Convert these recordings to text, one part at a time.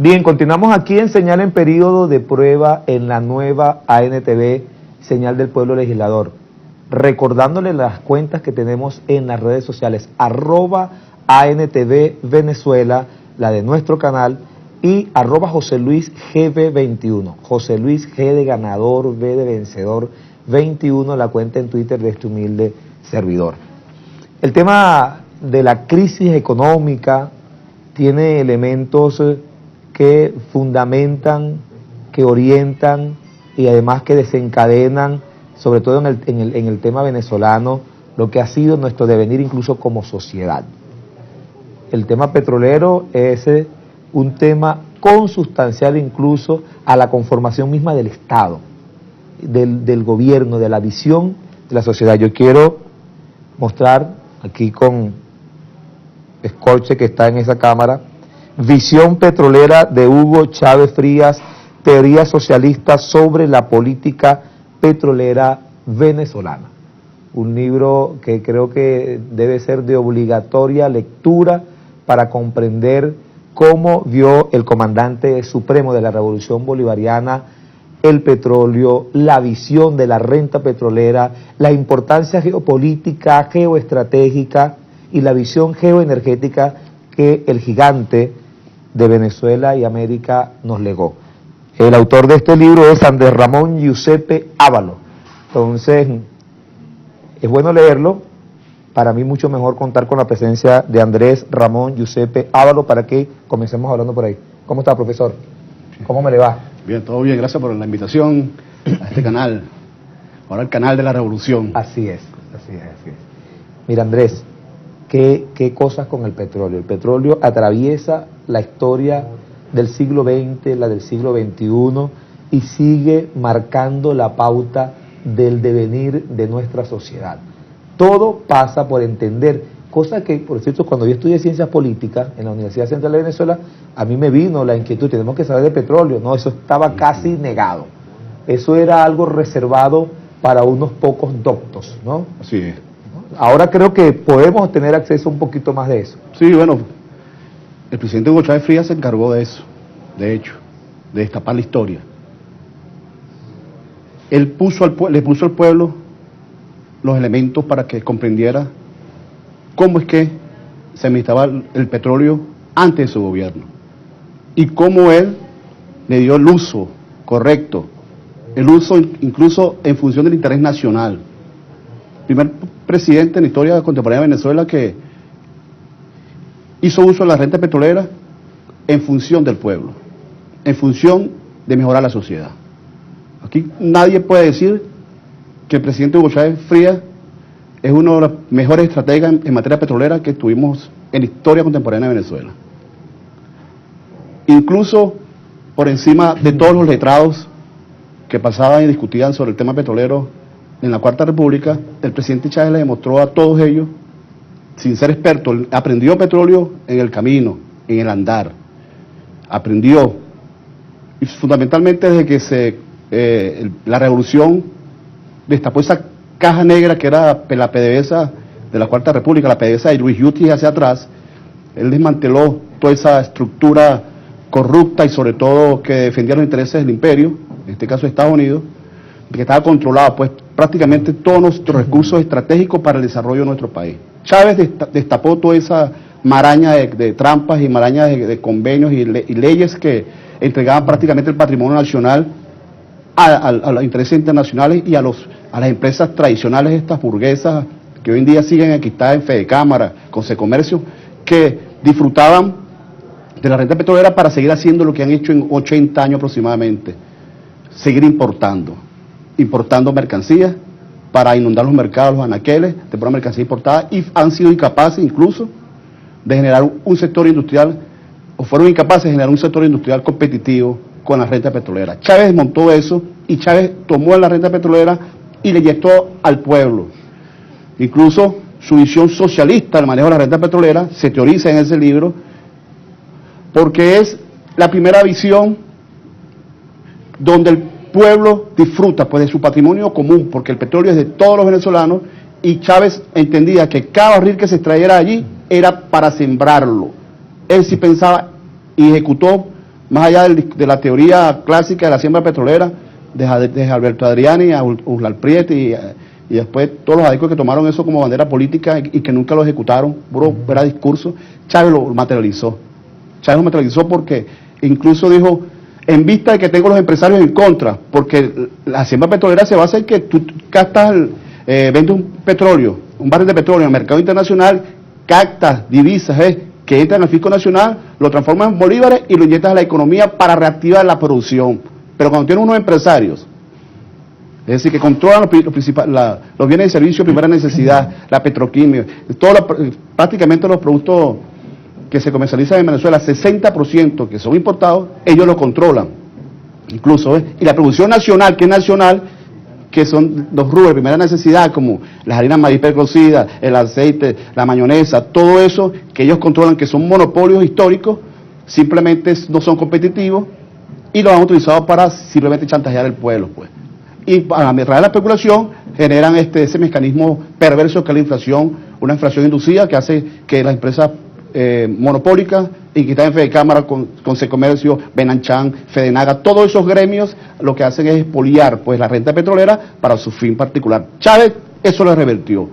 Bien, continuamos aquí en Señal en Periodo de Prueba en la nueva ANTV, Señal del Pueblo Legislador. Recordándole las cuentas que tenemos en las redes sociales, @ANTV Venezuela, la de nuestro canal, y @José Luis GB21, José Luis G de ganador, V de vencedor 21, la cuenta en Twitter de este humilde servidor. El tema de la crisis económica tiene elementos que fundamentan, que orientan y además que desencadenan, sobre todo en el tema venezolano, lo que ha sido nuestro devenir incluso como sociedad. El tema petrolero es un tema consustancial incluso a la conformación misma del Estado, del gobierno, de la visión de la sociedad. Yo quiero mostrar aquí con escorche que está en esa cámara, Visión petrolera de Hugo Chávez Frías, teoría socialista sobre la política petrolera venezolana. Un libro que creo que debe ser de obligatoria lectura para comprender cómo vio el comandante supremo de la Revolución Bolivariana el petróleo, la visión de la renta petrolera, la importancia geopolítica, geoestratégica y la visión geoenergética que el gigante de Venezuela y América nos legó. El autor de este libro es Andrés Ramón Giuseppe Ávalo. Entonces, es bueno leerlo. Para mí mucho mejor contar con la presencia de Andrés Ramón Giuseppe Ávalo para que comencemos hablando por ahí. ¿Cómo está, profesor? ¿Cómo me le va? Bien, todo bien. Gracias por la invitación a este canal. Ahora el canal de la revolución. Así es, así es, así es. Mira, Andrés, ¿qué cosas con el petróleo? El petróleo atraviesa la historia del siglo XX, la del siglo XXI, y sigue marcando la pauta del devenir de nuestra sociedad. Todo pasa por entender, cosa que, por cierto, cuando yo estudié Ciencias Políticas en la Universidad Central de Venezuela, a mí me vino la inquietud, tenemos que saber de petróleo. No, eso estaba casi negado. Eso era algo reservado para unos pocos doctos, ¿no? Así es. Ahora creo que podemos tener acceso a un poquito más de eso. Sí, bueno, el presidente Hugo Chávez Frías se encargó de eso, de hecho, de destapar la historia. Él le puso al pueblo los elementos para que comprendiera cómo es que se administraba el petróleo antes de su gobierno y cómo él le dio el uso correcto, el uso incluso en función del interés nacional. Primer presidente en la historia contemporánea de Venezuela que hizo uso de la renta petrolera en función del pueblo, en función de mejorar la sociedad. Aquí nadie puede decir que el presidente Hugo Chávez Frías es uno de los mejores estrategas en materia petrolera que tuvimos en la historia contemporánea de Venezuela. Incluso por encima de todos los letrados que pasaban y discutían sobre el tema petrolero en la Cuarta República, el presidente Chávez le demostró a todos ellos, sin ser experto, aprendió petróleo en el camino, en el andar, aprendió, y fundamentalmente desde que la revolución destapó esa caja negra que era la PDVSA de la Cuarta República, la PDVSA de Luis Yuti hacia atrás. Él desmanteló toda esa estructura corrupta y sobre todo que defendía los intereses del imperio, en este caso de Estados Unidos, que estaba controlado pues prácticamente todos nuestros recursos estratégicos para el desarrollo de nuestro país. Chávez destapó toda esa maraña de trampas y maraña de convenios y leyes que entregaban prácticamente el patrimonio nacional a los intereses internacionales y a las empresas tradicionales, estas burguesas que hoy en día siguen enquistadas en Fedecámara, Consecomercio, que disfrutaban de la renta petrolera para seguir haciendo lo que han hecho en 80 años aproximadamente, seguir importando mercancías para inundar los mercados, los anaqueles de pura mercancía importada, y han sido incapaces incluso de generar un sector industrial, o fueron incapaces de generar un sector industrial competitivo con la renta petrolera. Chávez desmontó eso y Chávez tomó la renta petrolera y le inyectó al pueblo. Incluso su visión socialista del manejo de la renta petrolera se teoriza en ese libro porque es la primera visión donde el pueblo disfruta pues de su patrimonio común, porque el petróleo es de todos los venezolanos y Chávez entendía que cada barril que se extrayera allí era para sembrarlo. Él sí pensaba y ejecutó más allá de la teoría clásica de la siembra petrolera, desde Alberto Adriani a Ursula Prieti y después todos los adicos que tomaron eso como bandera política y que nunca lo ejecutaron, era discurso. Chávez lo materializó. Chávez lo materializó porque incluso dijo, en vista de que tengo los empresarios en contra, porque la siembra petrolera se basa en que tú captas, vendes un barril de petróleo en el mercado internacional, captas divisas que entran al fisco nacional, lo transformas en bolívares y lo inyectas a la economía para reactivar la producción. Pero cuando tienes unos empresarios, es decir, que controlan los bienes de servicio de primera necesidad, la petroquímica, prácticamente los productos que se comercializan en Venezuela, 60% que son importados, ellos lo controlan, incluso, y la producción nacional, que es nacional, que son los rubros de primera necesidad, como las harinas maíz precocidas, el aceite, la mayonesa, todo eso que ellos controlan, que son monopolios históricos, simplemente no son competitivos, y lo han utilizado para simplemente chantajear al pueblo, pues. Y a través de la especulación generan ese mecanismo perverso que es la inflación, una inflación inducida que hace que las empresas monopólicas y que están en Fedecámara con Secomercio, Benanchan, Fedenaga, todos esos gremios lo que hacen es expoliar pues la renta petrolera para su fin particular. Chávez eso lo revertió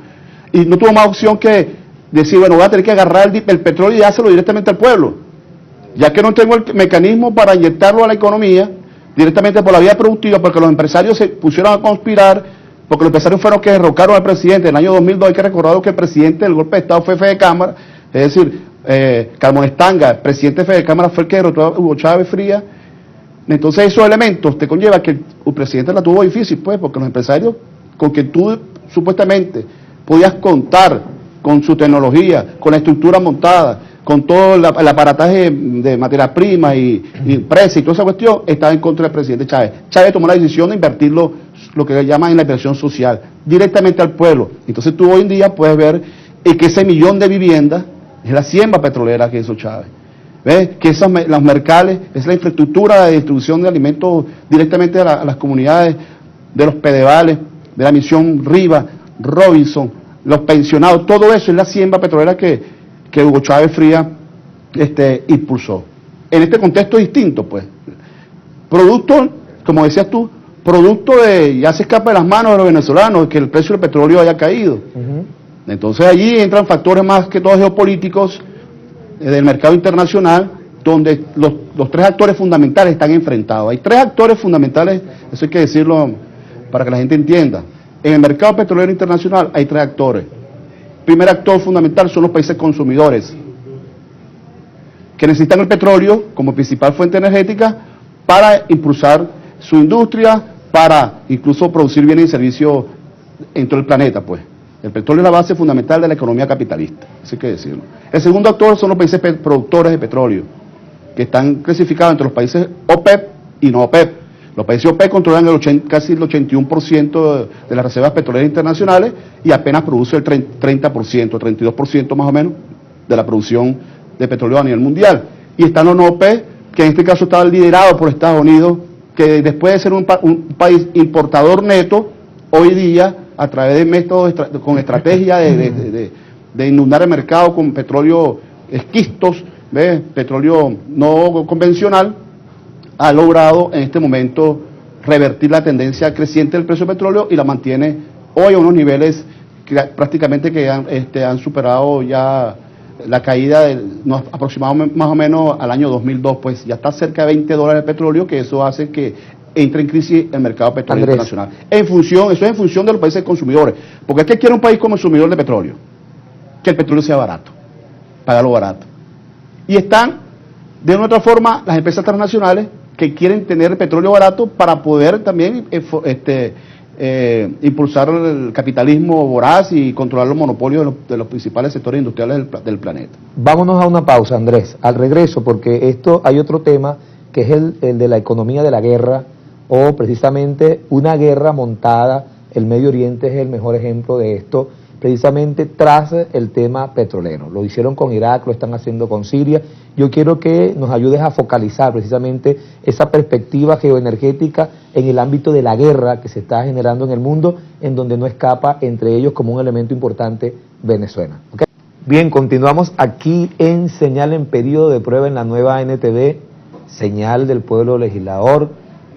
y no tuvo más opción que decir, bueno, voy a tener que agarrar el petróleo y dárselo directamente al pueblo, ya que no tengo el mecanismo para inyectarlo a la economía directamente por la vía productiva, porque los empresarios se pusieron a conspirar, porque los empresarios fueron los que derrocaron al presidente. En el año 2002 hay que recordar que el presidente del golpe de Estado fue Fedecámara, es decir, Carmón Estanga, el presidente de Fedecámara, fue el que derrotó a Hugo Chávez Frías. Entonces esos elementos te conlleva que el presidente la tuvo difícil, pues, porque los empresarios con que tú supuestamente podías contar con su tecnología, con la estructura montada, con todo el aparataje de materia prima y empresa y toda esa cuestión, estaba en contra del presidente Chávez. Chávez tomó la decisión de invertirlo, lo que llaman en la inversión social, directamente al pueblo. Entonces tú hoy en día puedes ver que ese 1 millón de viviendas es la siembra petrolera que hizo Chávez. ¿Ves? Que los mercales, es la infraestructura de distribución de alimentos directamente a las comunidades de los Pedevales, de la misión Riva, Robinson, los pensionados, todo eso es la siembra petrolera que Hugo Chávez Frías impulsó. En este contexto distinto, pues, producto, como decías tú, producto ya se escapa de las manos de los venezolanos, que el precio del petróleo haya caído. Entonces allí entran factores más que todos geopolíticos del mercado internacional, donde los tres actores fundamentales están enfrentados. Hay tres actores fundamentales, eso hay que decirlo para que la gente entienda. En el mercado petrolero internacional hay tres actores. El primer actor fundamental son los países consumidores, que necesitan el petróleo como principal fuente energética para impulsar su industria, para incluso producir bienes y servicios en todo el planeta, pues. El petróleo es la base fundamental de la economía capitalista, eso hay que decirlo. El segundo actor son los países productores de petróleo, que están clasificados entre los países OPEP y no OPEP. Los países OPEP controlan casi el 81% de las reservas petroleras internacionales y apenas produce el 30%, 32% más o menos de la producción de petróleo a nivel mundial. Y están los no OPEP, que en este caso está liderado por Estados Unidos, que después de ser un país importador neto, hoy día, a través de métodos, con estrategia de inundar el mercado con petróleo esquistos, petróleo no convencional, ha logrado en este momento revertir la tendencia creciente del precio del petróleo y la mantiene hoy a unos niveles que prácticamente han superado ya la caída aproximadamente más o menos al año 2002, pues ya está cerca de $20 el petróleo, que eso hace que entre en crisis el mercado petrolero internacional. Eso es en función de los países consumidores, porque es que quiere un país consumidor de petróleo, que el petróleo sea barato, pagarlo barato. Y están, de una u otra forma, las empresas transnacionales que quieren tener el petróleo barato para poder también impulsar el capitalismo voraz y controlar los monopolios de los principales sectores industriales del planeta. Vámonos a una pausa, Andrés, al regreso, porque hay otro tema que es el de la economía de la guerra, o precisamente una guerra montada. El Medio Oriente es el mejor ejemplo de esto, precisamente tras el tema petrolero. Lo hicieron con Irak, lo están haciendo con Siria. Yo quiero que nos ayudes a focalizar precisamente esa perspectiva geoenergética en el ámbito de la guerra que se está generando en el mundo, en donde no escapa entre ellos como un elemento importante Venezuela. ¿Okay? Bien, continuamos aquí en Señal en Periodo de Prueba en la nueva NTV. Señal del Pueblo Legislador,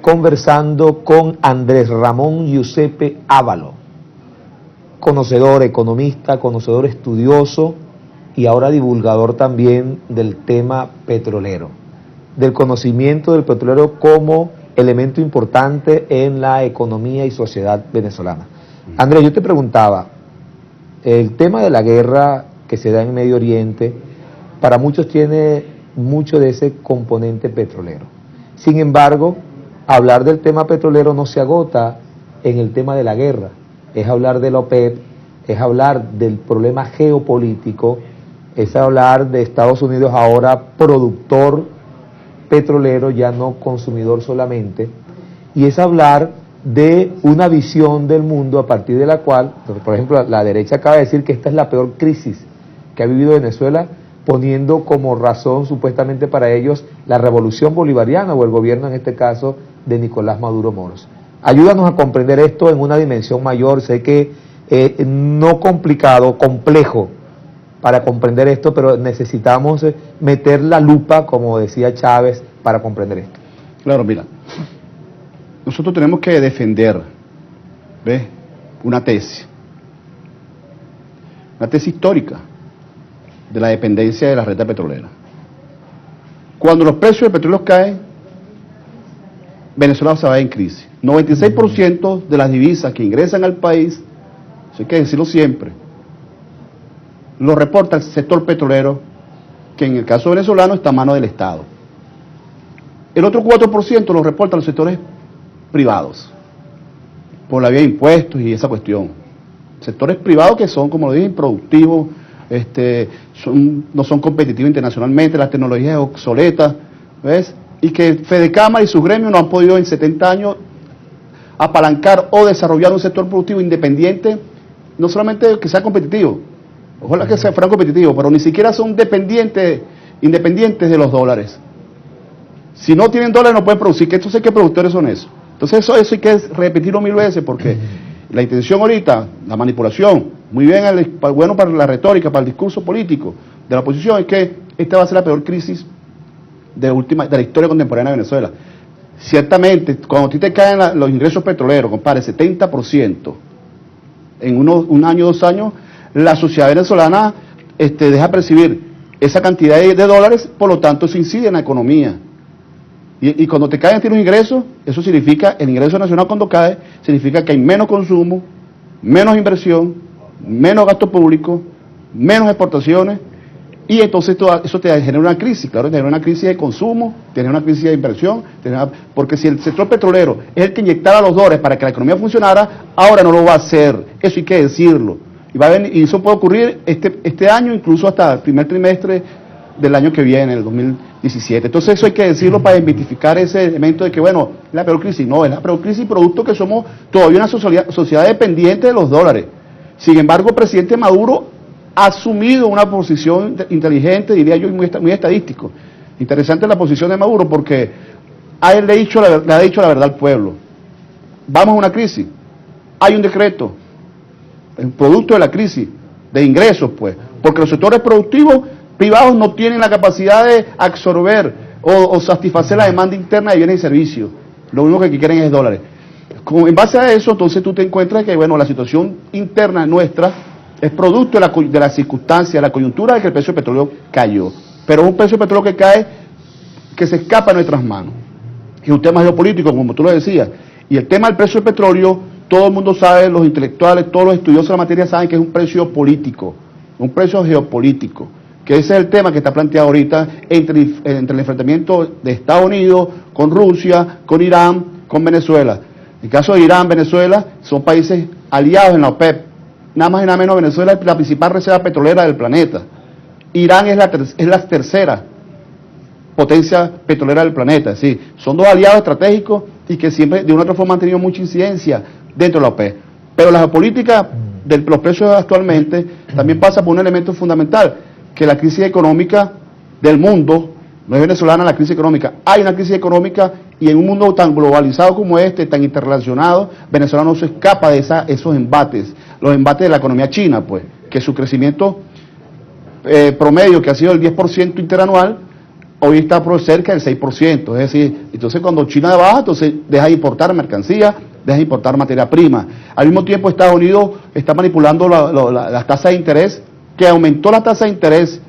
conversando con Andrés Ramón Giuseppe Ávalo, conocedor, economista, conocedor estudioso y ahora divulgador también del tema petrolero, del conocimiento del petrolero como elemento importante en la economía y sociedad venezolana. Andrés, yo te preguntaba, el tema de la guerra que se da en Medio Oriente, para muchos tiene mucho de ese componente petrolero. Sin embargo, hablar del tema petrolero no se agota en el tema de la guerra, es hablar de la OPEP, es hablar del problema geopolítico, es hablar de Estados Unidos ahora productor petrolero, ya no consumidor solamente, y es hablar de una visión del mundo a partir de la cual, por ejemplo, la derecha acaba de decir que esta es la peor crisis que ha vivido Venezuela, poniendo como razón supuestamente para ellos la revolución bolivariana o el gobierno en este caso de Nicolás Maduro Moros. Ayúdanos a comprender esto en una dimensión mayor, sé que no complicado, complejo para comprender esto, pero necesitamos meter la lupa, como decía Chávez, para comprender esto. Claro, mira, nosotros tenemos que defender, ¿ves?, una tesis histórica de la dependencia de la red petrolera. Cuando los precios del petróleo caen, Venezuela se va en crisis. 96% de las divisas que ingresan al país, eso hay que decirlo siempre, lo reporta el sector petrolero, que en el caso venezolano está a mano del Estado. El otro 4% lo reportan los sectores privados, por la vía de impuestos y esa cuestión. Sectores privados que son, como lo dije, improductivos, no son competitivos internacionalmente, las tecnologías obsoletas, ¿ves? Y que Fedecámara y sus gremios no han podido en 70 años apalancar o desarrollar un sector productivo independiente, no solamente que sea competitivo, ojalá que fueran competitivos, pero ni siquiera son independientes de los dólares. Si no tienen dólares no pueden producir, que entonces ¿qué productores son esos? Entonces eso hay que repetirlo 1000 veces, porque la intención ahorita, la manipulación, muy bien, bueno para la retórica, para el discurso político de la oposición, es que esta va a ser la peor crisis de la historia contemporánea de Venezuela. Ciertamente, cuando a ti te caen los ingresos petroleros, compadre, 70%, en un año, 2 años, la sociedad venezolana deja percibir esa cantidad de dólares, por lo tanto eso incide en la economía. Y cuando te caen los ingresos, eso significa, el ingreso nacional cuando cae, significa que hay menos consumo, menos inversión, menos gasto público, menos exportaciones, y entonces eso te genera una crisis, claro, te genera una crisis de consumo, te genera una crisis de inversión, porque si el sector petrolero es el que inyectaba los dólares para que la economía funcionara, ahora no lo va a hacer, eso hay que decirlo. Y eso puede ocurrir este año, incluso hasta el primer trimestre del año que viene, el 2017. Entonces eso hay que decirlo para identificar ese elemento de que, bueno, es la peor crisis. No, es la peor crisis producto que somos todavía una sociedad dependiente de los dólares. Sin embargo, el presidente Maduro ha asumido una posición inteligente, diría yo, muy estadístico. Interesante la posición de Maduro porque a él le ha dicho la verdad al pueblo. Vamos a una crisis. Hay un decreto, el producto de la crisis, de ingresos, pues, porque los sectores productivos privados no tienen la capacidad de absorber o satisfacer la demanda interna de bienes y servicios. Lo único que quieren es dólares. En base a eso, entonces tú te encuentras que, bueno, la situación interna nuestra es producto de la circunstancia, de la coyuntura de que el precio del petróleo cayó. Pero es un precio del petróleo que cae, que se escapa de nuestras manos. Es un tema geopolítico, como tú lo decías. Y el tema del precio del petróleo, todo el mundo sabe, los intelectuales, todos los estudiosos de la materia saben que es un precio político, un precio geopolítico. Que ese es el tema que está planteado ahorita entre el enfrentamiento de Estados Unidos con Rusia, con Irán, con Venezuela. En el caso de Irán, Venezuela, son países aliados en la OPEP. Nada más y nada menos, Venezuela es la principal reserva petrolera del planeta. Irán es la tercera potencia petrolera del planeta. Es decir, son dos aliados estratégicos y que siempre, de una u otra forma, han tenido mucha incidencia dentro de la OPEP. Pero la geopolítica de los precios actualmente también pasa por un elemento fundamental, que la crisis económica del mundo, no es venezolana la crisis económica, hay una crisis económica y en un mundo tan globalizado como tan interrelacionado, Venezuela no se escapa de esos embates, los embates de la economía china, pues, que su crecimiento promedio, que ha sido el 10% interanual, hoy está por cerca del 6%, es decir, entonces cuando China baja, entonces deja de importar mercancía, deja de importar materia prima. Al mismo tiempo Estados Unidos está manipulando las tasas de interés, que aumentó la tasa de interés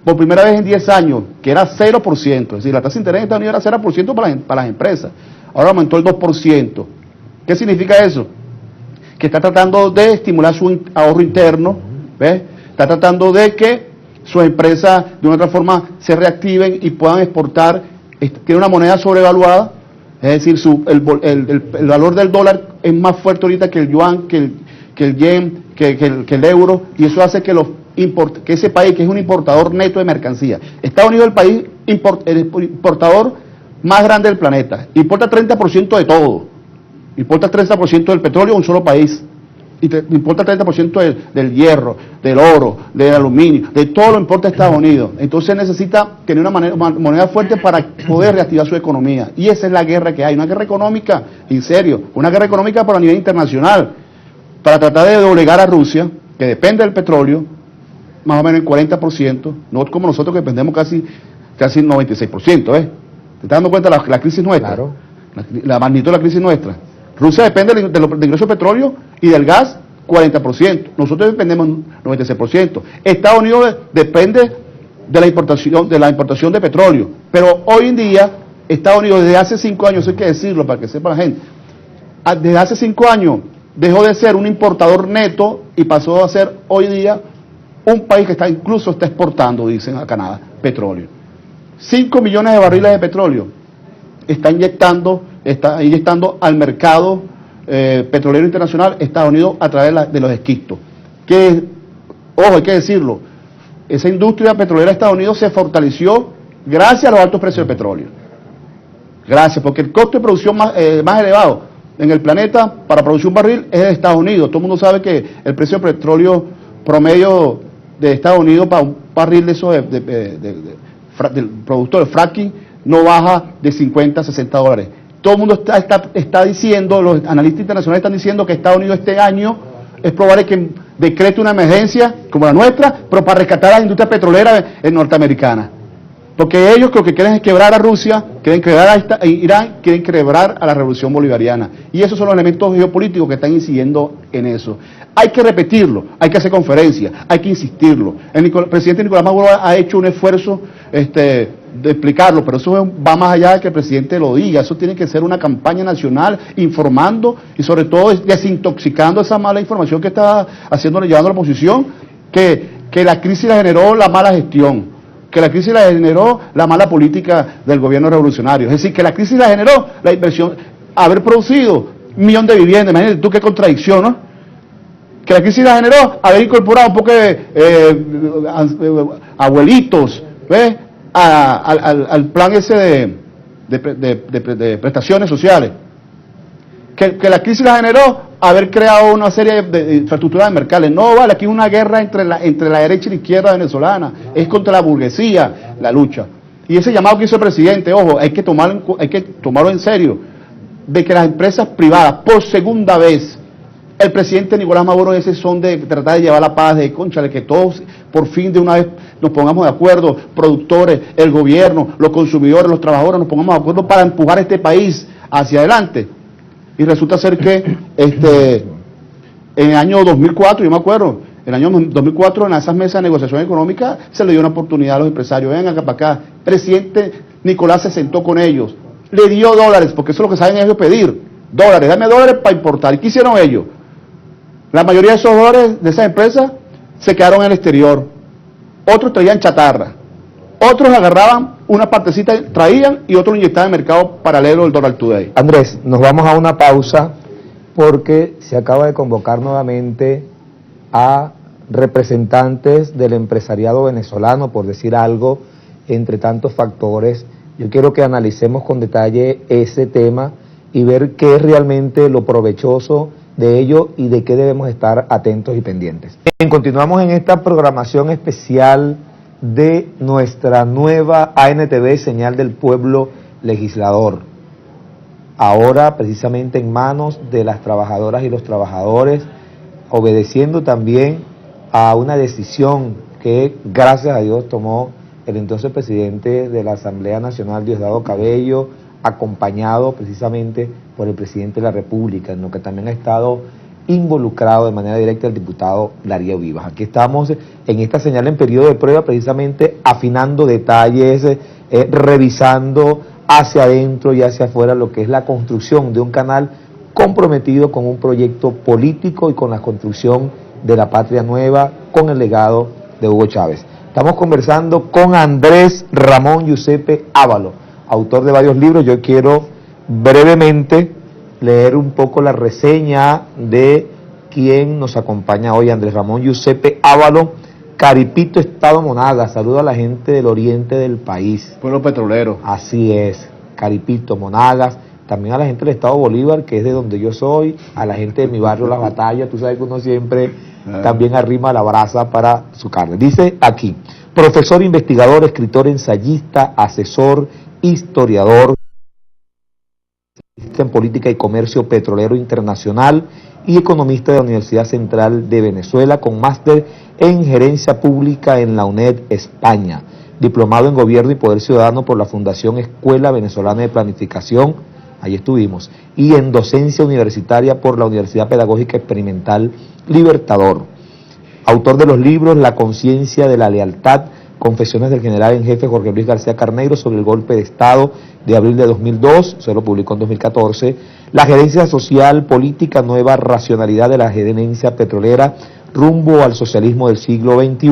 por primera vez en 10 años, que era 0%, es decir, la tasa de interés en Estados Unidos era 0% para las empresas, ahora aumentó el 2%. ¿Qué significa eso? Que está tratando de estimular su ahorro interno, ¿ves? Está tratando de que sus empresas de una otra forma se reactiven y puedan exportar. Tiene una moneda sobrevaluada, es decir, el valor del dólar es más fuerte ahorita que el yuan, que el yen, que el euro, y eso hace que ese país, que es un importador neto de mercancía, Estados Unidos es el país el importador más grande del planeta, importa 30% de todo, importa 30% del petróleo de un solo país, importa 30% del hierro, del oro, del aluminio, de todo lo importa Estados Unidos. Entonces necesita tener una moneda fuerte para poder reactivar su economía. Y esa es la guerra que hay, una guerra económica, en serio, una guerra económica pero a nivel internacional, para tratar de doblegar a Rusia, que depende del petróleo, más o menos el 40%, no como nosotros que dependemos casi 96%, ¿Te estás dando cuenta de la crisis nuestra? Claro. La magnitud de la crisis nuestra. Rusia depende de los ingresos de petróleo y del gas 40%. Nosotros dependemos 96%. Estados Unidos depende de la importación de petróleo. Pero hoy en día, Estados Unidos desde hace 5 años, eso hay que decirlo para que sepa la gente, desde hace 5 años dejó de ser un importador neto y pasó a ser hoy día un país que incluso está exportando, dicen a Canadá, petróleo. 5 millones de barriles de petróleo está inyectando al mercado petrolero internacional Estados Unidos a través de los esquistos. Que, ojo, hay que decirlo, esa industria petrolera de Estados Unidos se fortaleció gracias a los altos precios del petróleo. Gracias, porque el costo de producción más elevado en el planeta para producir un barril es de Estados Unidos. Todo el mundo sabe que el precio del petróleo promedio de Estados Unidos para un barril de eso del producto de fracking no baja de 50 a 60 dólares. Todo el mundo está diciendo, los analistas internacionales están diciendo que Estados Unidos este año es probable que decrete una emergencia como la nuestra, pero para rescatar a la industria petrolera norteamericana. Porque ellos lo que quieren es quebrar a Rusia, quieren quebrar a Irán, quieren quebrar a la revolución bolivariana. Y esos son los elementos geopolíticos que están incidiendo en eso. Hay que repetirlo, hay que hacer conferencias, hay que insistirlo. El presidente Nicolás Maduro ha hecho un esfuerzo de explicarlo, pero eso va más allá de que el presidente lo diga. Eso tiene que ser una campaña nacional informando y sobre todo desintoxicando esa mala información que está llevando la oposición, que la crisis la generó la mala gestión, que la crisis la generó la mala política del gobierno revolucionario. Es decir, que la crisis la generó la inversión, haber producido 1 millón de viviendas. Imagínate tú qué contradicción, ¿no? Que la crisis la generó haber incorporado un poco de abuelitos, ¿ves? Al plan ese de prestaciones sociales. Que la crisis la generó haber creado una serie de infraestructuras mercantiles. No vale, aquí una guerra entre la derecha y la izquierda venezolana, es contra la burguesía la lucha. Y ese llamado que hizo el presidente, ojo, hay que tomarlo en serio, de que las empresas privadas, por segunda vez, el presidente Nicolás Maduro ese son de tratar de llevar la paz, de cónchale, que todos por fin de una vez nos pongamos de acuerdo, productores, el gobierno, los consumidores, los trabajadores, nos pongamos de acuerdo para empujar este país hacia adelante. Y resulta ser que en el año 2004, yo me acuerdo, en el año 2004 en esas mesas de negociación económica se le dio una oportunidad a los empresarios, vengan acá para acá. El presidente Nicolás se sentó con ellos, le dio dólares, porque eso es lo que saben ellos pedir, dólares, dame dólares para importar. ¿Y qué hicieron ellos? La mayoría de esos dólares de esas empresas se quedaron en el exterior, otros traían chatarra, otros agarraban una partecita, traían y otros inyectaban en el mercado paralelo del Dollar Today. Andrés, nos vamos a una pausa porque se acaba de convocar nuevamente a representantes del empresariado venezolano, por decir algo, entre tantos factores. Yo quiero que analicemos con detalle ese tema y ver qué es realmente lo provechoso de ello y de qué debemos estar atentos y pendientes. Bien, continuamos en esta programación especial de nuestra nueva ANTV, Señal del Pueblo Legislador. Ahora precisamente en manos de las trabajadoras y los trabajadores, obedeciendo también a una decisión que gracias a Dios tomó el entonces presidente de la Asamblea Nacional, Diosdado Cabello, acompañado precisamente por el presidente de la República, en lo que también ha estado involucrado de manera directa el diputado Darío Vivas. Aquí estamos en esta señal en periodo de prueba, precisamente afinando detalles, revisando hacia adentro y hacia afuera lo que es la construcción de un canal comprometido con un proyecto político y con la construcción de la patria nueva, con el legado de Hugo Chávez. Estamos conversando con Andrés Ramón Giuseppe Ávalo, autor de varios libros. Yo quiero brevemente leer un poco la reseña de quien nos acompaña hoy, Andrés Ramón Giuseppe Ávalo, Caripito, Estado Monagas. Saluda a la gente del oriente del país. Pueblo petrolero. Así es, Caripito, Monagas. También a la gente del Estado Bolívar, que es de donde yo soy, a la gente de mi barrio Las Batallas. Tú sabes que uno siempre también arrima la brasa para su carne. Dice aquí: profesor, investigador, escritor, ensayista, asesor, historiador en política y comercio petrolero internacional y economista de la Universidad Central de Venezuela, con máster en gerencia pública en la UNED España, diplomado en gobierno y poder ciudadano por la Fundación Escuela Venezolana de Planificación, ahí estuvimos, y en docencia universitaria por la Universidad Pedagógica Experimental Libertador. Autor de los libros La conciencia de la lealtad, Confesiones del general en jefe Jorge Luis García Carneiro sobre el golpe de Estado de abril de 2002, se lo publicó en 2014, La gerencia social, política, nueva racionalidad de la gerencia petrolera rumbo al socialismo del siglo XXI,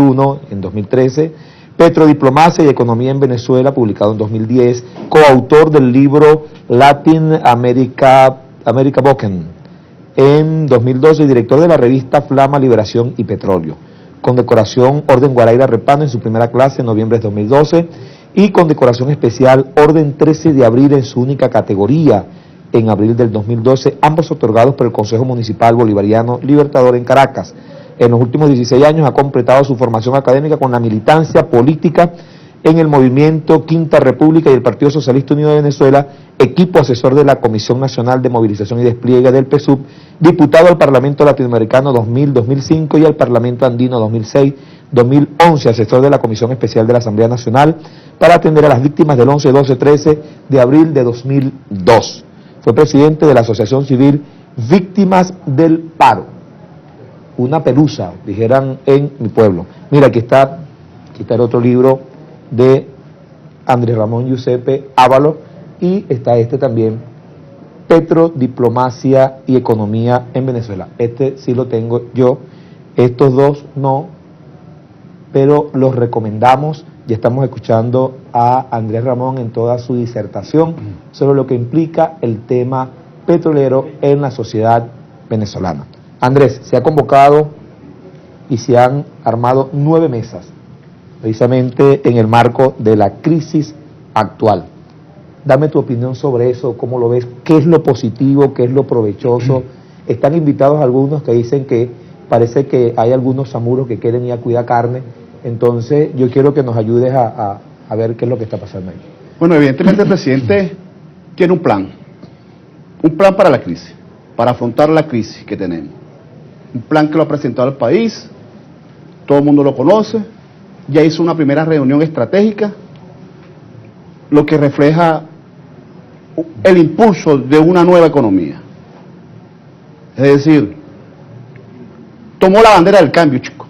en 2013, Petrodiplomacia y economía en Venezuela, publicado en 2010, coautor del libro Latin America Boken, en 2012, y director de la revista Flama, Liberación y Petróleo. Condecoración Orden Guaraíra Repano en su primera clase en noviembre de 2012 y condecoración especial Orden 13 de abril en su única categoría en abril del 2012, ambos otorgados por el Consejo Municipal Bolivariano Libertador en Caracas. En los últimos 16 años ha completado su formación académica con la militancia política en el movimiento Quinta República y el Partido Socialista Unido de Venezuela, equipo asesor de la Comisión Nacional de Movilización y Despliegue del PSUV, diputado al Parlamento Latinoamericano 2000-2005 y al Parlamento Andino 2006-2011, asesor de la Comisión Especial de la Asamblea Nacional para atender a las víctimas del 11, 12, 13 de abril de 2002. Fue presidente de la Asociación Civil Víctimas del Paro. Una pelusa, dijeran en mi pueblo. Mira, aquí está el otro libro de Andrés Ramón Giuseppe Ávalo, y está este también, Petrodiplomacia y economía en Venezuela. Este sí lo tengo yo, estos dos no, pero los recomendamos. Ya estamos escuchando a Andrés Ramón en toda su disertación sobre lo que implica el tema petrolero en la sociedad venezolana. Andrés, se ha convocado y se han armado 9 mesas, precisamente en el marco de la crisis actual. Dame tu opinión sobre eso, cómo lo ves, qué es lo positivo, qué es lo provechoso. Están invitados algunos que dicen que parece que hay algunos zamuros que quieren ir a cuidar carne, entonces yo quiero que nos ayudes a ver qué es lo que está pasando ahí. Bueno, evidentemente el presidente tiene un plan para la crisis, para afrontar la crisis que tenemos. Un plan que lo ha presentado al país, todo el mundo lo conoce, ya hizo una primera reunión estratégica, lo que refleja el impulso de una nueva economía. Es decir, tomó la bandera del cambio, chico.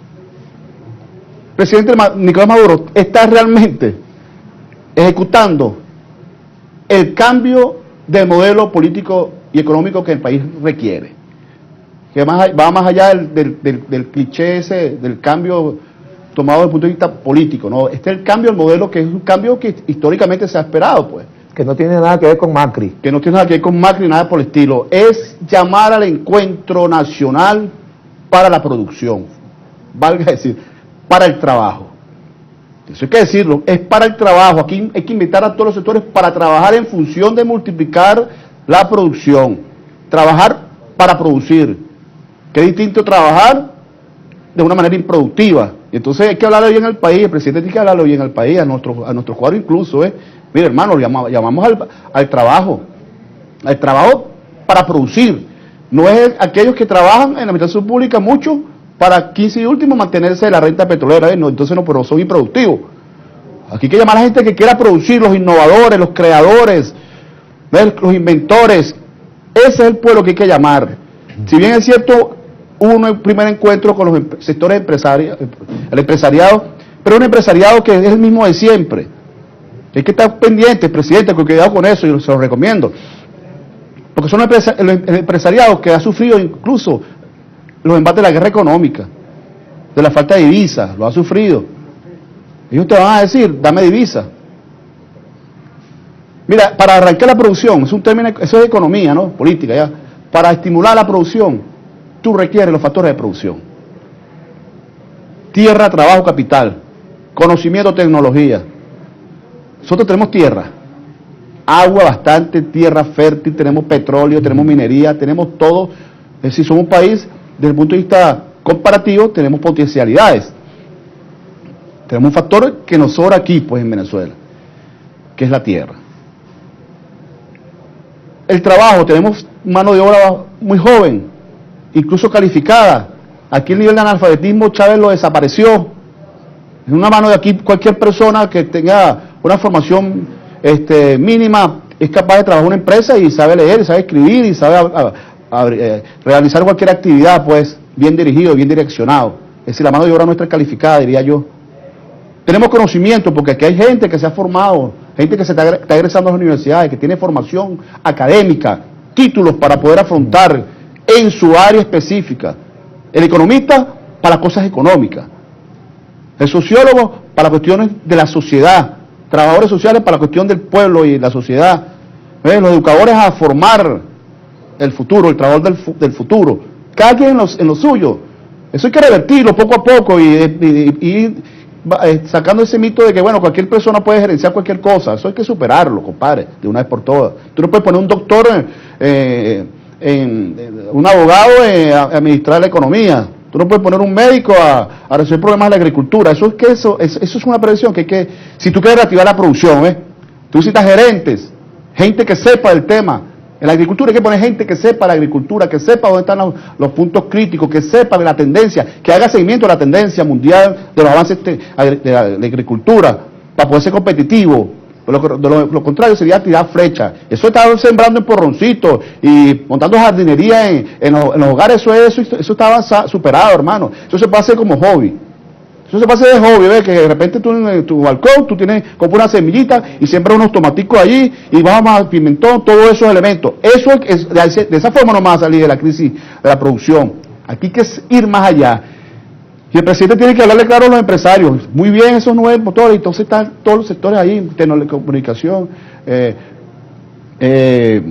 El presidente Nicolás Maduro está realmente ejecutando el cambio del modelo político y económico que el país requiere, que va más allá del cliché ese, del cambio tomado desde el punto de vista político, ¿no? Este es el cambio del modelo, que es un cambio que históricamente se ha esperado, pues. Que no tiene nada que ver con Macri. Que no tiene nada que ver con Macri, nada por el estilo. Es llamar al encuentro nacional para la producción, valga decir, para el trabajo. Eso hay que decirlo, es para el trabajo. Aquí hay que invitar a todos los sectores para trabajar en función de multiplicar la producción, trabajar para producir. Que es distinto trabajar de una manera improductiva. Entonces hay que hablarlo bien al país, el presidente tiene que hablarlo bien al país, a nuestros cuadros incluso, mire hermano, llamamos al trabajo para producir, no es aquellos que trabajan en la administración pública mucho para 15 y último mantenerse de la renta petrolera, no, entonces no, pero son improductivos. Aquí hay que llamar a la gente que quiera producir, los innovadores, los creadores, ¿ves? Los inventores. Ese es el pueblo que hay que llamar. Si bien es cierto, hubo un primer encuentro con los sectores empresarios, el empresariado, pero un empresariado que es el mismo de siempre. Hay que estar pendiente, presidente, con cuidado con eso, y se lo recomiendo. Porque son el empresariado que ha sufrido incluso los embates de la guerra económica, de la falta de divisas, lo ha sufrido. Ellos te van a decir, dame divisa. Mira, para arrancar la producción, es un término, eso es economía, ¿no? Política, ya. Para estimular la producción, tú requieres los factores de producción. Tierra, trabajo, capital, conocimiento, tecnología. Nosotros tenemos tierra, agua bastante, tierra fértil, tenemos petróleo, tenemos minería, tenemos todo. Es decir, somos un país, desde el punto de vista comparativo, tenemos potencialidades. Tenemos un factor que nos sobra aquí, pues, en Venezuela, que es la tierra. El trabajo, tenemos mano de obra muy joven, incluso calificada. Aquí el nivel de analfabetismo Chávez lo desapareció. Es una mano de aquí, cualquier persona que tenga una formación mínima es capaz de trabajar en una empresa y sabe leer, y sabe escribir, y sabe realizar cualquier actividad, pues, bien dirigido, bien direccionado. Es decir, la mano de obra nuestra es calificada, diría yo. Tenemos conocimiento, porque aquí hay gente que se ha formado, gente que se está egresando a las universidades, que tiene formación académica, títulos para poder afrontar en su área específica. El economista para cosas económicas. El sociólogo para cuestiones de la sociedad. Trabajadores sociales para la cuestión del pueblo y la sociedad. Los educadores a formar el futuro, el trabajador del futuro. Cada quien en lo suyo. Eso hay que revertirlo poco a poco y sacando ese mito de que, bueno, cualquier persona puede gerenciar cualquier cosa. Eso hay que superarlo, compadre, de una vez por todas. Tú no puedes poner un doctor, un abogado a administrar la economía. Tú no puedes poner un médico a resolver problemas de la agricultura. Eso es una prevención que hay que, si tú quieres reactivar la producción, tú necesitas gerentes, gente que sepa del tema. En la agricultura hay que poner gente que sepa la agricultura, que sepa dónde están los puntos críticos, que sepa de la tendencia, que haga seguimiento de la tendencia mundial de los avances de la agricultura, para poder ser competitivo. Lo contrario sería tirar flecha. Eso está sembrando en porroncitos y montando jardinería en los hogares. Eso está superado, hermano. Eso se puede hacer como hobby. Eso se puede hacer de hobby, ¿ves? Que de repente tú en tu balcón, tú compras una semillita y siembras unos tomaticos allí y vamos a pimentón, todos esos elementos. Eso de esa forma no va a salir de la crisis de la producción. Aquí hay que ir más allá. Y el presidente tiene que hablarle claro a los empresarios. Muy bien esos 9 motores, entonces están todos los sectores ahí, telecomunicación,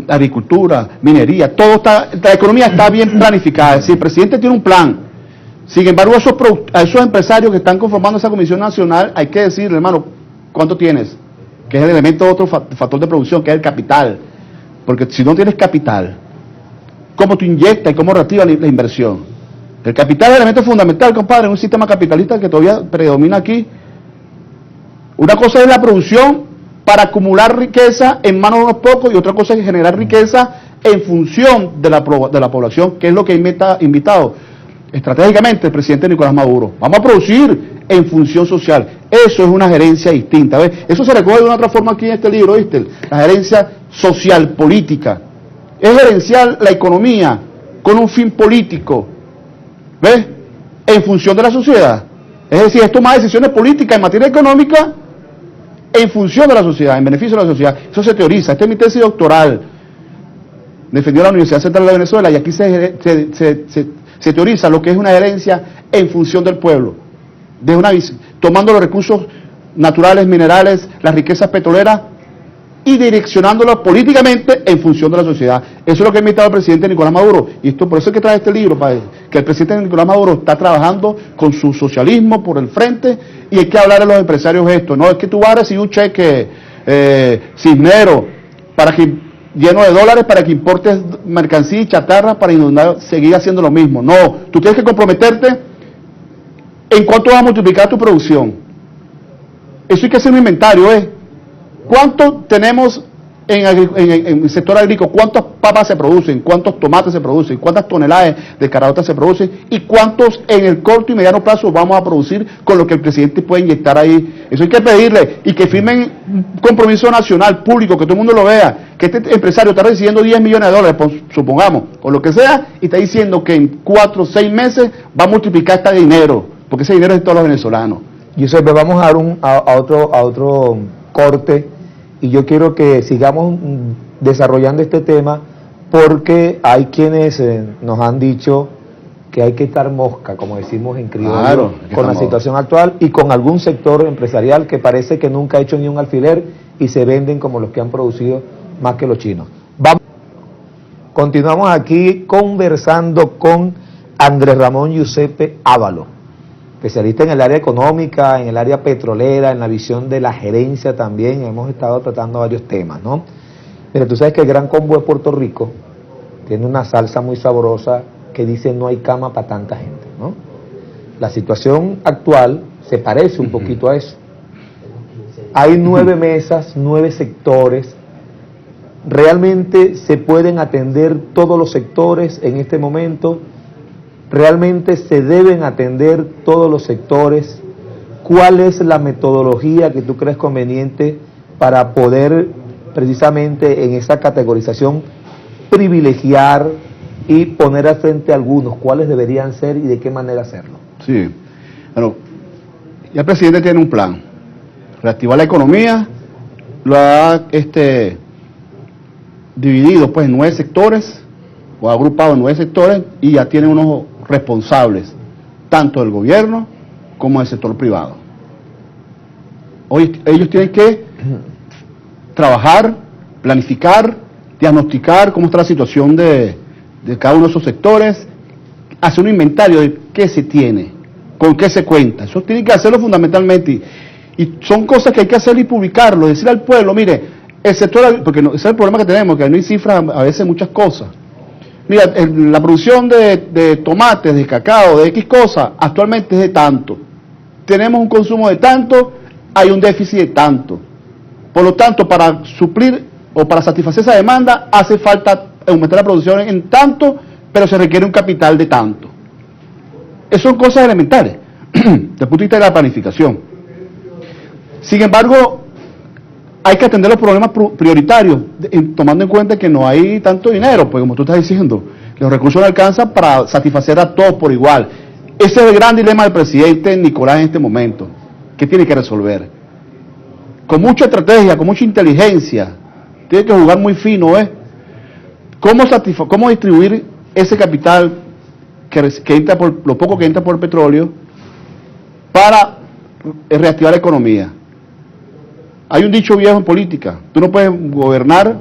agricultura, minería, todo está, la economía está bien planificada. Es decir, el presidente tiene un plan. Sin embargo, a esos empresarios que están conformando esa Comisión Nacional, hay que decirle, hermano, ¿cuánto tienes? Que es el elemento, otro factor de producción, que es el capital. Porque si no tienes capital, ¿cómo tú inyectas y cómo reactivas la inversión? El capital es el elemento fundamental, compadre, en un sistema capitalista que todavía predomina aquí. Una cosa es la producción para acumular riqueza en manos de unos pocos, y otra cosa es generar riqueza en función de la población, que es lo que ha invitado estratégicamente el presidente Nicolás Maduro. Vamos a producir en función social. Eso es una gerencia distinta. ¿Ves? Eso se recoge de una otra forma aquí en este libro, ¿viste? La gerencia social, política. Es gerenciar la economía con un fin político. ¿Ves? En función de la sociedad. Es decir, es tomar decisiones políticas en materia económica en función de la sociedad, en beneficio de la sociedad. Eso se teoriza. Esta es mi tesis doctoral. Defendió la Universidad Central de Venezuela y aquí se teoriza lo que es una gerencia en función del pueblo, tomando los recursos naturales, minerales, las riquezas petroleras y direccionándolos políticamente en función de la sociedad. Eso es lo que ha invitado el presidente Nicolás Maduro, y por eso es que trae este libro, que el presidente Nicolás Maduro está trabajando con su socialismo por el frente, y hay que hablar a los empresarios esto. No es que tú vas a recibir un cheque Cisnero lleno de dólares para que importes mercancía y chatarra para seguir haciendo lo mismo. No, tú tienes que comprometerte en cuánto vas a multiplicar tu producción. Eso hay que hacer un inventario, ¿cuánto tenemos en el sector agrícola, cuántas papas se producen, cuántos tomates se producen, cuántas toneladas de caraotas se producen y cuántos en el corto y mediano plazo vamos a producir con lo que el presidente puede inyectar ahí. Eso hay que pedirle y que firmen un compromiso nacional, público, que todo el mundo lo vea, que este empresario está recibiendo 10 millones de dólares, supongamos, o lo que sea, y está diciendo que en 4 o 6 meses va a multiplicar este dinero, porque ese dinero es de todos los venezolanos. Giuseppe, vamos a dar a otro corte y yo quiero que sigamos desarrollando este tema porque hay quienes nos han dicho que hay que estar mosca, como decimos en criollo, claro, con la situación actual y con algún sector empresarial que parece que nunca ha hecho ni un alfiler y se venden como los que han producido más que los chinos. Continuamos aquí conversando con Andrés Ramón Giuseppe Ávalo, especialista en el área económica, en el área petrolera, en la visión de la gerencia también. Hemos estado tratando varios temas, ¿no? Mira, tú sabes que el Gran Combo de Puerto Rico tiene una salsa muy sabrosa que dice no hay cama para tanta gente, ¿no? La situación actual se parece un poquito a eso. Hay 9 mesas, 9 sectores. ¿Realmente se pueden atender todos los sectores en este momento? ¿Realmente se deben atender todos los sectores? ¿Cuál es la metodología que tú crees conveniente para poder precisamente en esa categorización privilegiar y poner al frente algunos? ¿Cuáles deberían ser y de qué manera hacerlo? Sí, bueno, ya el presidente tiene un plan, reactivar la economía, lo ha dividido pues en 9 sectores, o agrupado en 9 sectores, y ya tiene unos responsables, tanto del gobierno como del sector privado. Hoy ellos tienen que trabajar, planificar, diagnosticar cómo está la situación de cada uno de esos sectores, hacer un inventario de qué se tiene, con qué se cuenta. Eso tiene que hacerlo fundamentalmente, y son cosas que hay que hacer y publicarlo, decir al pueblo, mire, el sector, porque ese es el problema que tenemos, que no hay cifras a veces muchas cosas. Mira, la producción de tomates, de cacao, de X cosas, actualmente es de tanto. Tenemos un consumo de tanto, hay un déficit de tanto. Por lo tanto, para suplir o para satisfacer esa demanda, hace falta aumentar la producción en tanto, pero se requiere un capital de tanto. Esas son cosas elementales, desde el punto de vista de la planificación. Sin embargo, hay que atender los problemas prioritarios, tomando en cuenta que no hay tanto dinero, pues como tú estás diciendo, que los recursos no alcanzan para satisfacer a todos por igual. Ese es el gran dilema del presidente Nicolás en este momento, que tiene que resolver. Con mucha estrategia, con mucha inteligencia, tiene que jugar muy fino, ¿eh? ¿Cómo distribuir ese capital que entra por lo poco que entra por el petróleo para reactivar la economía? Hay un dicho viejo en política, tú no puedes gobernar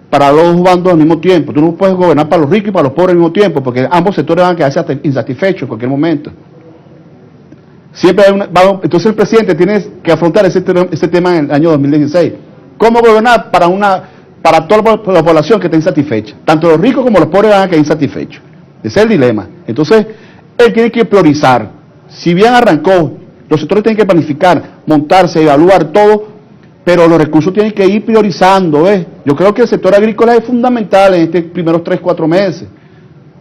para los dos bandos al mismo tiempo, tú no puedes gobernar para los ricos y para los pobres al mismo tiempo, porque ambos sectores van a quedarse insatisfechos en cualquier momento. Siempre entonces el presidente tiene que afrontar ese tema en el año 2016. ¿Cómo gobernar para toda la población que está insatisfecha? Tanto los ricos como los pobres van a quedar insatisfechos. Ese es el dilema. Entonces, él tiene que priorizar. Si bien arrancó, los sectores tienen que planificar, montarse, evaluar todo, pero los recursos tienen que ir priorizando, ¿ves? Yo creo que el sector agrícola es fundamental en estos primeros 3-4 meses.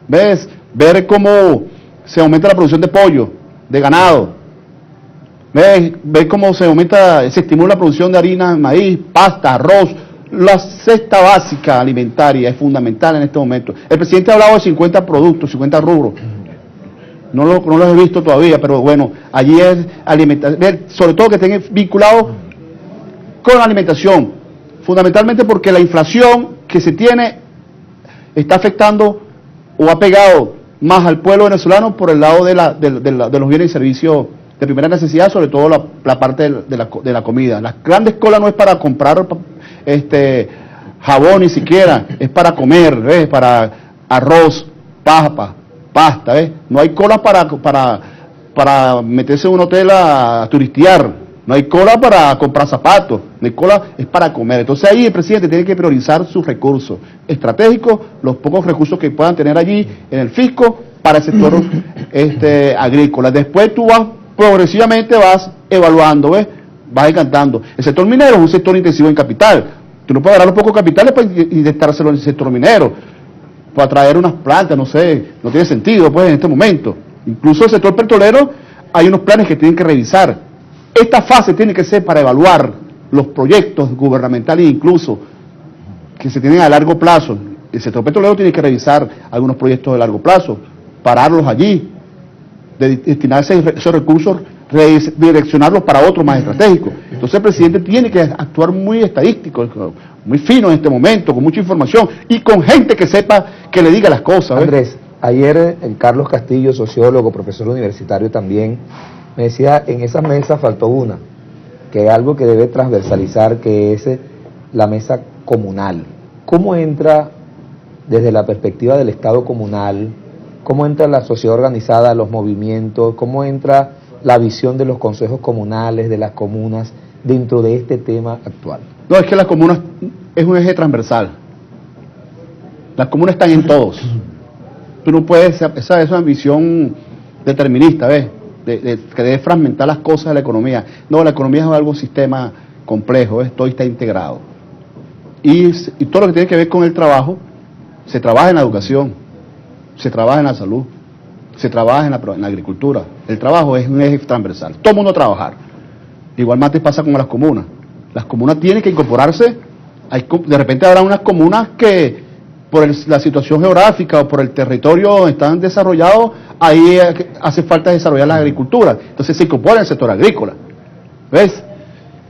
¿Ves? Ver cómo se aumenta la producción de pollo, de ganado. ¿Ves? Ver cómo se estimula la producción de harina, maíz, pasta, arroz. La cesta básica alimentaria es fundamental en este momento. El presidente ha hablado de 50 productos, 50 rubros. No los he visto todavía, pero bueno, allí es alimentación, sobre todo que estén vinculados con la alimentación, fundamentalmente porque la inflación que se tiene está afectando o ha pegado más al pueblo venezolano por el lado de los bienes y servicios de primera necesidad, sobre todo la parte de la comida. Las grandes colas no es para comprar jabón ni siquiera, es para comer, ¿ves? Para arroz, pasta, ¿ves? No hay cola para meterse en un hotel a turistear. No hay cola para comprar zapatos, no hay cola, es para comer. Entonces ahí el presidente tiene que priorizar sus recursos estratégicos, los pocos recursos que puedan tener allí en el fisco para el sector agrícola. Después tú progresivamente vas evaluando, ¿ves? Vas encantando. El sector minero es un sector intensivo en capital. Tú no puedes agarrar los pocos capitales y destárselo en el sector minero, para traer unas plantas, no sé, no tiene sentido pues en este momento. Incluso el sector petrolero hay unos planes que tienen que revisar. Esta fase tiene que ser para evaluar los proyectos gubernamentales incluso que se tienen a largo plazo. El sector petrolero tiene que revisar algunos proyectos de largo plazo, pararlos allí, destinarse esos recursos, redireccionarlos para otros más estratégicos. Entonces el presidente tiene que actuar muy estadístico, muy fino en este momento, con mucha información y con gente que sepa, que le diga las cosas. Andrés, ayer el Carlos Castillo, sociólogo, profesor universitario también, me decía, en esa mesa faltó una, que es algo que debe transversalizar, que es la mesa comunal. ¿Cómo entra desde la perspectiva del Estado comunal? ¿Cómo entra la sociedad organizada, los movimientos? ¿Cómo entra la visión de los consejos comunales, de las comunas, dentro de este tema actual? No, es que las comunas es un eje transversal. Las comunas están en todos. Tú no puedes, esa es una visión determinista, ¿ves? Que debe fragmentar las cosas de la economía. No, la economía es algo sistema complejo, ¿ves? Todo está integrado. Y todo lo que tiene que ver con el trabajo, se trabaja en la educación, se trabaja en la salud, se trabaja en la agricultura. El trabajo es un eje transversal. Todo el mundo a trabajar. Igualmente pasa con las comunas. Las comunas tienen que incorporarse. De repente habrá unas comunas que por la situación geográfica o por el territorio están desarrollados, ahí hace falta desarrollar la agricultura. Entonces se incorpora el sector agrícola. ¿Ves?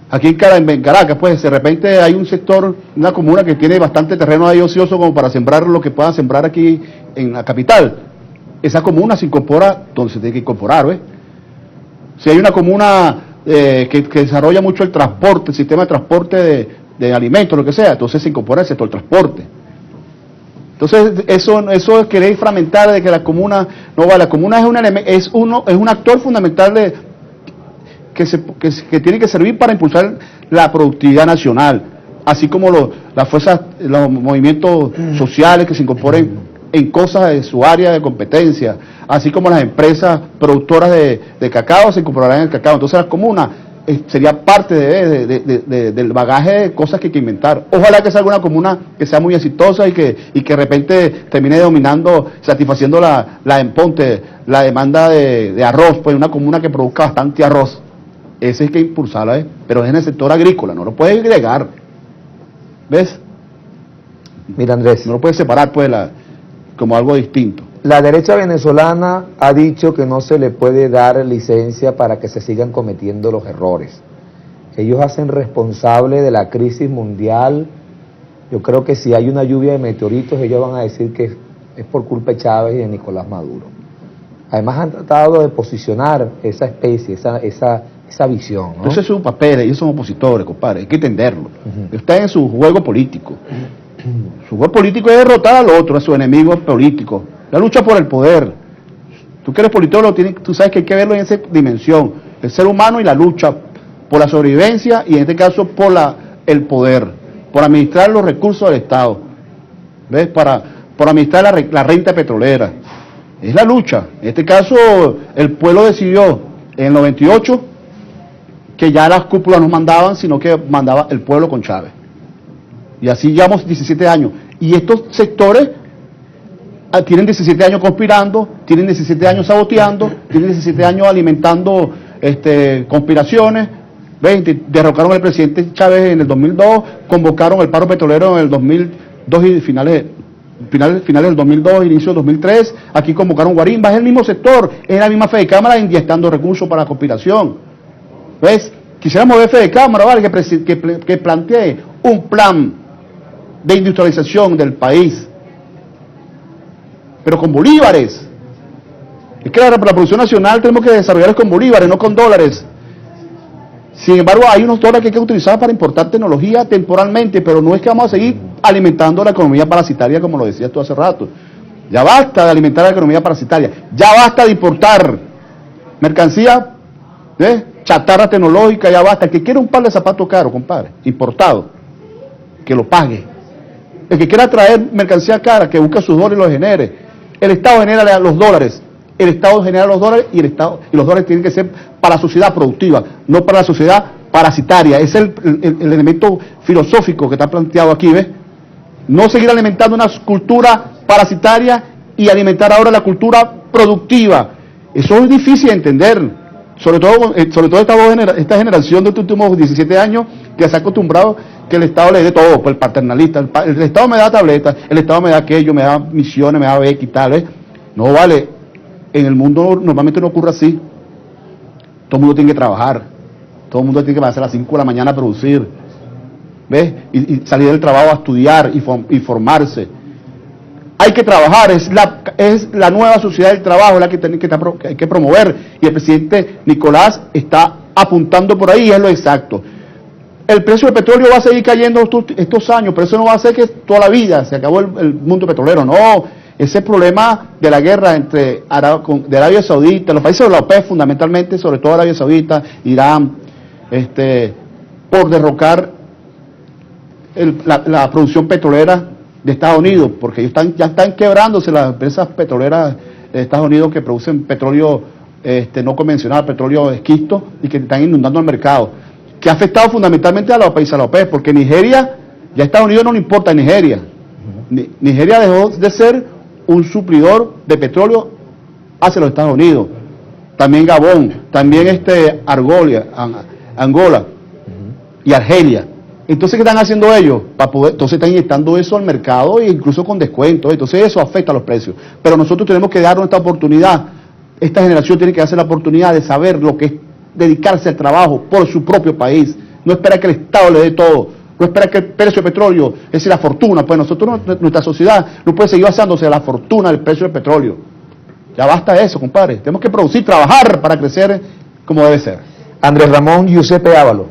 Aquí en Caracas, pues de repente hay un sector, una comuna que tiene bastante terreno ahí ocioso como para sembrar lo que puedan sembrar aquí en la capital. Esa comuna se incorpora donde se tiene que incorporar, ¿ves? Si hay una comuna que desarrolla mucho el transporte, el sistema de transporte de alimentos, lo que sea, entonces se incorpora el sector transporte. Entonces eso es querer fragmentar de que la comuna no va. La comuna es un actor fundamental que tiene que servir para impulsar la productividad nacional, así como las fuerzas, los movimientos sociales que se incorporen en cosas de su área de competencia, así como las empresas productoras de cacao se incorporarán en el cacao. Entonces la comuna sería parte del bagaje de cosas que hay que inventar. Ojalá que sea alguna comuna que sea muy exitosa y que de repente termine dominando, satisfaciendo la demanda de arroz, pues una comuna que produzca bastante arroz. Ese hay que impulsarla, pero es en el sector agrícola, no lo puedes agregar. ¿Ves? Mira, Andrés, no lo puedes separar pues como algo distinto. La derecha venezolana ha dicho que no se le puede dar licencia para que se sigan cometiendo los errores. Ellos hacen responsable de la crisis mundial. Yo creo que si hay una lluvia de meteoritos, ellos van a decir que es por culpa de Chávez y de Nicolás Maduro. Además han tratado de posicionar esa especie, esa visión, ¿no? Entonces es su papel, ellos son opositores, compadre, hay que entenderlo. Están en su juego político. Su juego político es derrotar al otro, a su enemigo político. La lucha por el poder. Tú que eres politólogo, tú sabes que hay que verlo en esa dimensión. El ser humano y la lucha por la sobrevivencia y en este caso por el poder, por administrar los recursos del Estado. ¿Ves? Por administrar la renta petrolera. Es la lucha. En este caso, el pueblo decidió en el 98 que ya las cúpulas no mandaban, sino que mandaba el pueblo con Chávez. Y así llevamos 17 años. Y estos sectores tienen 17 años conspirando, tienen 17 años saboteando, tienen 17 años alimentando conspiraciones. ¿Ven? Derrocaron al presidente Chávez en el 2002, convocaron el paro petrolero en el 2002 y finales del 2002, inicio del 2003, aquí convocaron guarimbas, es el mismo sector, es la misma Fedecámara inyectando recursos para la conspiración. ¿Ves? Quisiéramos ver Fedecámara, ¿vale? Que plantee un plan de industrialización del país, pero con bolívares. Es que la producción nacional tenemos que desarrollarla con bolívares, no con dólares. Sin embargo, hay unos dólares que hay que utilizar para importar tecnología temporalmente, pero no es que vamos a seguir alimentando la economía parasitaria, como lo decías tú hace rato. Ya basta de alimentar la economía parasitaria, ya basta de importar mercancía, chatarra tecnológica, ya basta. El que quiera un par de zapatos caros, compadre, importado, que lo pague. El que quiera traer mercancía cara, que busque sus dólares y los genere. El Estado genera los dólares. El Estado genera los dólares y los dólares tienen que ser para la sociedad productiva, no para la sociedad parasitaria. Es el elemento filosófico que está planteado aquí, ¿ves? No seguir alimentando una cultura parasitaria y alimentar ahora la cultura productiva. Eso es difícil de entender, sobre todo esta generación de estos últimos 17 años que se ha acostumbrado que el Estado le dé todo, pues el paternalista, el Estado me da tabletas, el Estado me da aquello, me da misiones, me da beca y tal, ¿ves? No vale, en el mundo normalmente no ocurre así. Todo el mundo tiene que trabajar, todo el mundo tiene que pasar a las 5 de la mañana a producir, ¿ves? Y salir del trabajo a estudiar y formarse. Hay que trabajar, es la nueva sociedad del trabajo la que hay que promover, y el presidente Nicolás está apuntando por ahí, es lo exacto. El precio del petróleo va a seguir cayendo estos años, pero eso no va a ser que toda la vida se acabó el mundo petrolero, no. Ese problema de la guerra de Arabia Saudita, los países de la OPEP fundamentalmente, sobre todo Arabia Saudita, Irán, por derrocar la producción petrolera de Estados Unidos, porque ellos ya están quebrándose las empresas petroleras de Estados Unidos que producen petróleo no convencional, petróleo esquisto, y que están inundando el mercado, que ha afectado fundamentalmente a los países de la OPEP, porque Nigeria, ya a Estados Unidos no le importa Nigeria. Nigeria dejó de ser un suplidor de petróleo hacia los Estados Unidos. También Gabón, también Angola y Argelia. Entonces, ¿qué están haciendo ellos? Entonces están inyectando eso al mercado e incluso con descuentos. Entonces eso afecta a los precios. Pero nosotros tenemos que darnos esta oportunidad. Esta generación tiene que darse la oportunidad de saber lo que es dedicarse al trabajo por su propio país. No esperar que el Estado le dé todo. No esperar que el precio del petróleo, es decir, la fortuna. Pues nosotros, nuestra sociedad no puede seguir basándose en la fortuna del precio del petróleo. Ya basta eso, compadre. Tenemos que producir, trabajar para crecer como debe ser. Andrés Ramón Giuseppe Ávalo.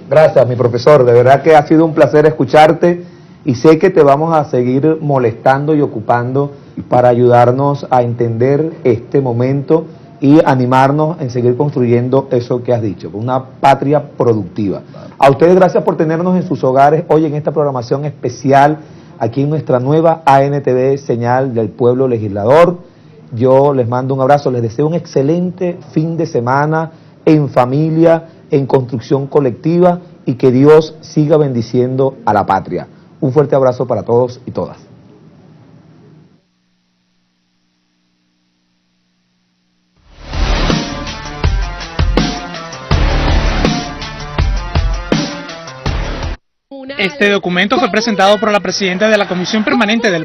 Gracias, mi profesor. De verdad que ha sido un placer escucharte y sé que te vamos a seguir molestando y ocupando para ayudarnos a entender este momento y animarnos en seguir construyendo eso que has dicho, una patria productiva. A ustedes gracias por tenernos en sus hogares hoy en esta programación especial aquí en nuestra nueva ANTV, Señal del Pueblo Legislador. Yo les mando un abrazo, les deseo un excelente fin de semana en familia, en construcción colectiva, y que Dios siga bendiciendo a la patria. Un fuerte abrazo para todos y todas. Este documento fue presentado por la presidenta de la Comisión Permanente del